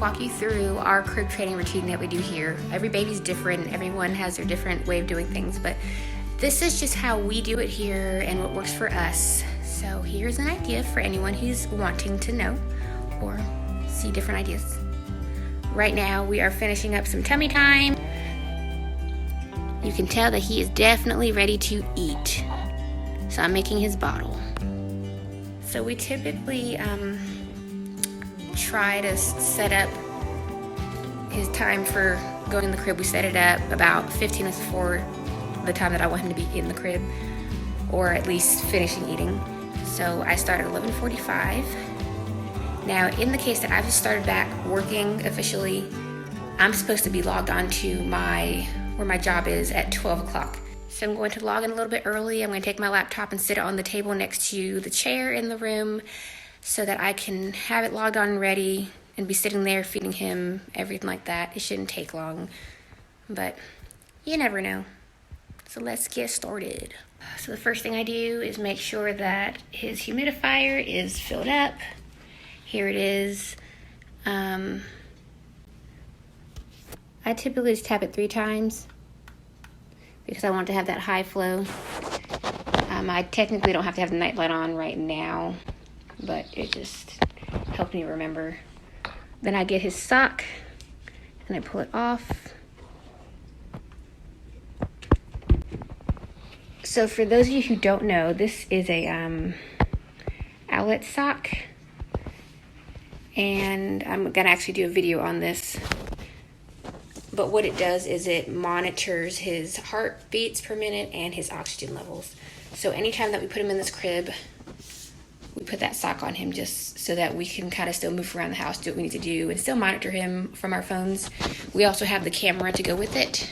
Walk you through our crib training routine that we do here. Every baby's different, everyone has their different way of doing things, but this is just how we do it here and what works for us. So here's an idea for anyone who's wanting to know or see different ideas. Right now we are finishing up some tummy time. You can tell that he is definitely ready to eat. So I'm making his bottle. So we typically try to set up his time for going in the crib. We set it up about 15 minutes before the time that I want him to be in the crib, or at least finishing eating. So I start at 11:45. Now, in the case that I've started back working officially, I'm supposed to be logged on to where my job is at 12 o'clock. So I'm going to log in a little bit early. I'm going to take my laptop and sit it on the table next to the chair in the room so that I can have it logged on and ready and be sitting there feeding him, everything like that. It shouldn't take long, but you never know. So let's get started. So the first thing I do is make sure that his humidifier is filled up. Here it is. I typically just tap it 3 times because I want to have that high flow. I technically don't have to have the nightlight on right now, but it just helped me remember. Then I get his sock and I pull it off. So for those of you who don't know, this is a Owlet sock, and I'm gonna actually do a video on this. But what it does is it monitors his heartbeats per minute and his oxygen levels. So anytime that we put him in this crib, we put that sock on him just so that we can kind of still move around the house, do what we need to do, and still monitor him from our phones. We also have the camera to go with it.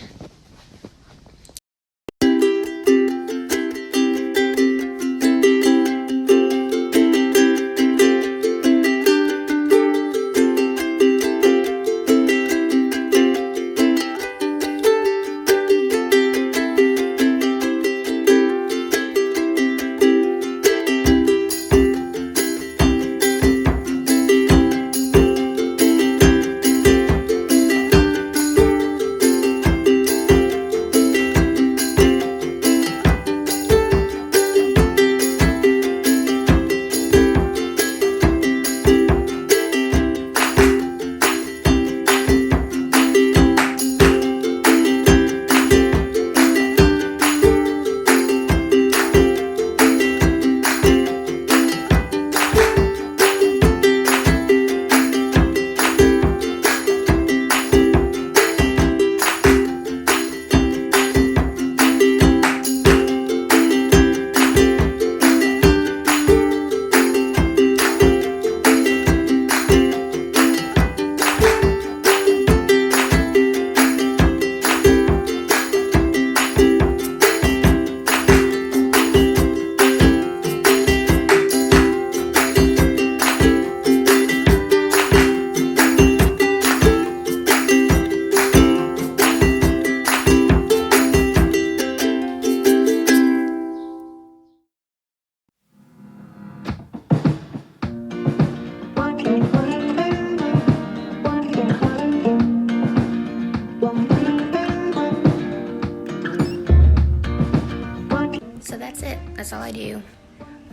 That's all I do.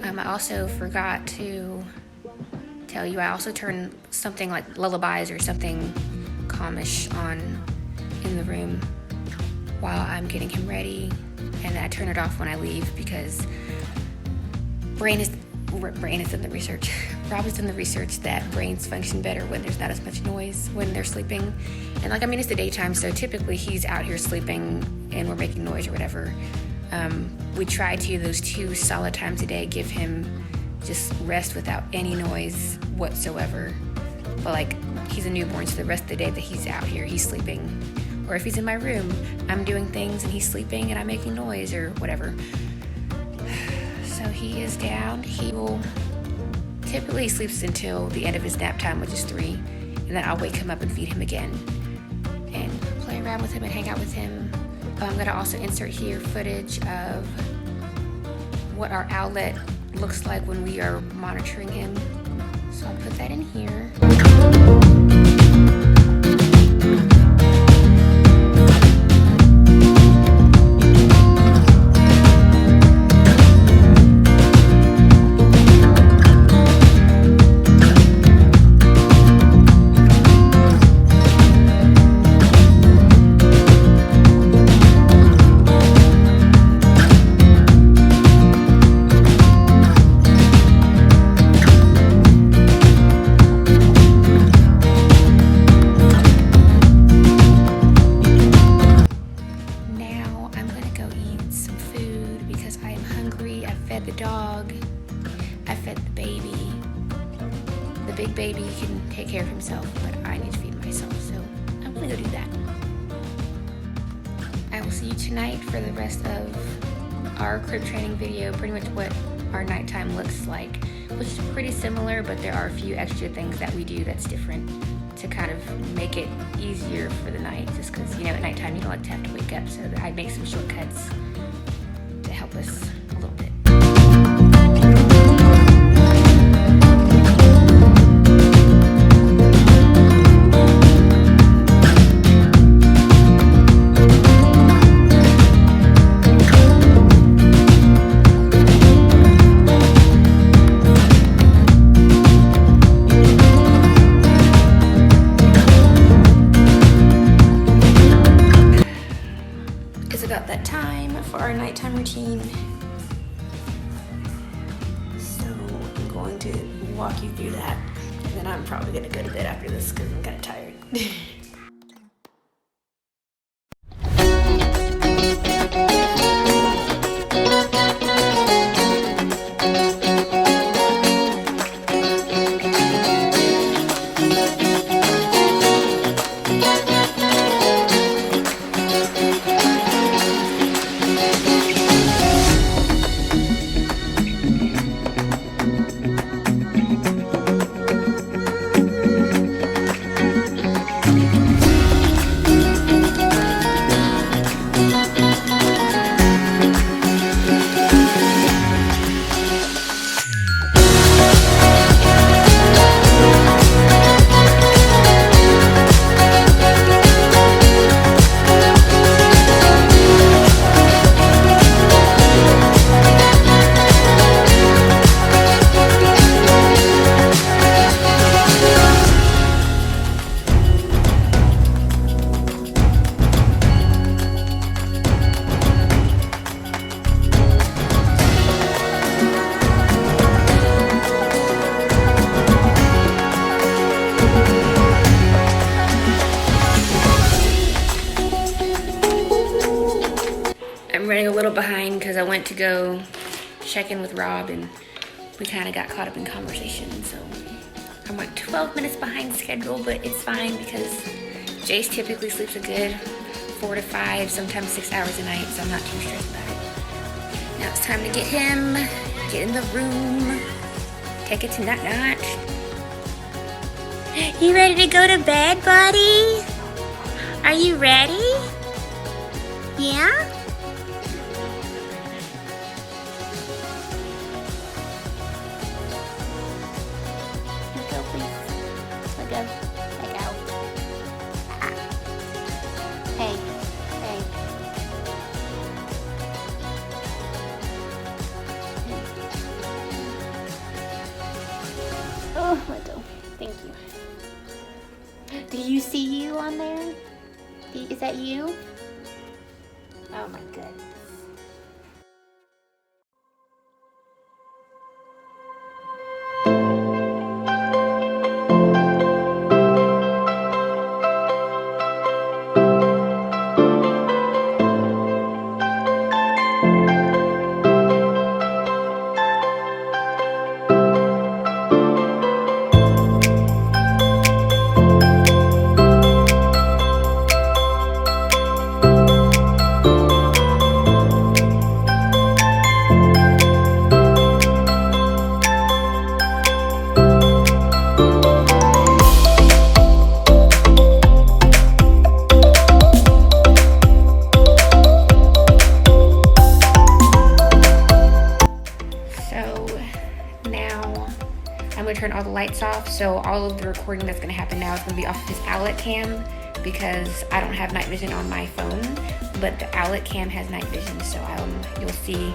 I also forgot to tell you, I also turn something like lullabies or something calmish on in the room while I'm getting him ready, and then I turn it off when I leave because Brain is in the research. Rob has done the research that brains function better when there's not as much noise when they're sleeping. And like, I mean, it's the daytime, so typically he's out here sleeping and we're making noise or whatever. We try to, those 2 solid times a day, give him just rest without any noise whatsoever. But like, he's a newborn, so the rest of the day that he's out here, he's sleeping. Or if he's in my room, I'm doing things and he's sleeping and I'm making noise or whatever. So he is down. He will typically sleeps until the end of his nap time, which is 3, and then I'll wake him up and feed him again and play around with him and hang out with him. I'm gonna also insert here footage of what our Owlet looks like when we are monitoring him. So I'll put that in here. The dog, I fed the baby. The big baby can take care of himself, but I need to feed myself, so I'm gonna go do that. I will see you tonight for the rest of our crib training video, pretty much what our nighttime looks like, which is pretty similar, but there are a few extra things that we do that's different to kind of make it easier for the night, just because, you know, at nighttime you don't like to have to wake up, so I make some shortcuts to help us a little bit. About that time for our nighttime routine. So I'm going to walk you through that, and then I'm probably going to go to bed after this because I'm kind of tired. Running a little behind because I went to go check in with Rob and we kind of got caught up in conversation, so I'm like 12 minutes behind schedule, but it's fine because Jace typically sleeps a good 4 to 5, sometimes 6 hours a night, so I'm not too stressed about it. Now it's time to get him, get in the room, take it to night-night. You ready to go to bed, buddy? Are you ready? Yeah? Oh, let go. Thank you. Do you see you on Is that you? Oh my goodness. Turn all the lights off, so all of the recording that's going to happen now is going to be off of his Owlet cam, because I don't have night vision on my phone, but the Owlet cam has night vision, so you'll see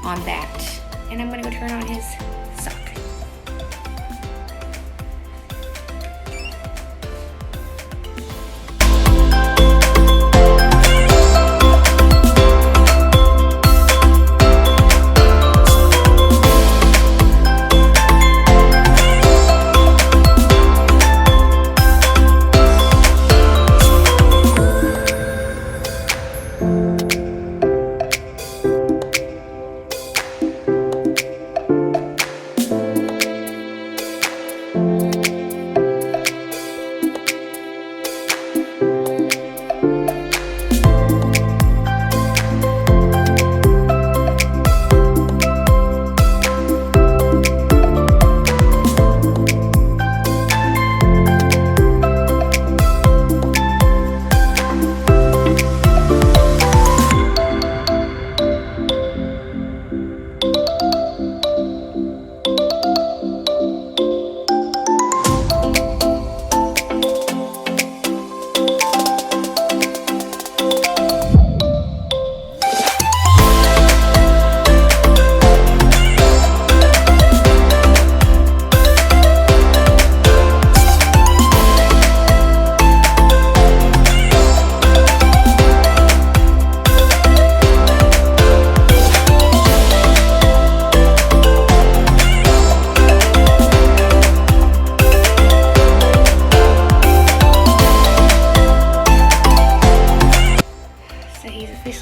on that. And I'm going to go turn on his sock.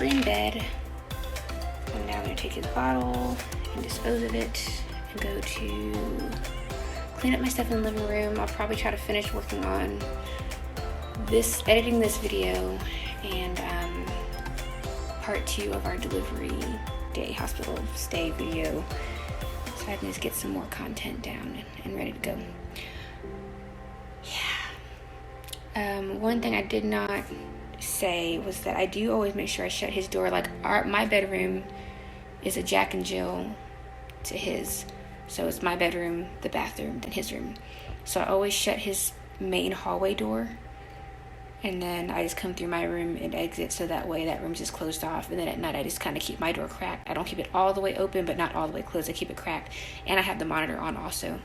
In bed, and now I'm going to take his bottle and dispose of it and go to clean up my stuff in the living room. I'll probably try to finish working on editing this video and part 2 of our delivery day hospital stay video, so I can just get some more content down and ready to go. Yeah. One thing I did not say was that I do always make sure I shut his door. Like my bedroom is a Jack and Jill to his, so it's my bedroom, the bathroom, then his room. So I always shut his main hallway door, and then I just come through my room and exit, so that way that room's just closed off. And then at night I just kind of keep my door cracked. I don't keep it all the way open, but not all the way closed. I keep it cracked, and I have the monitor on also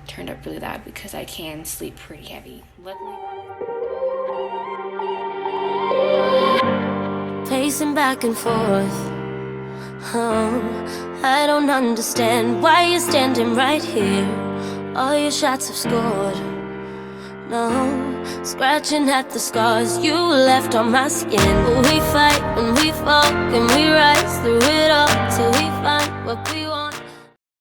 turned up really loud because I can sleep pretty heavy. Luckily, pacing back and forth. Oh, I don't understand why you're standing right here. All your shots have scored. No, scratching at the scars you left on my skin. But we fight and we fall and we rise through it all till we find what we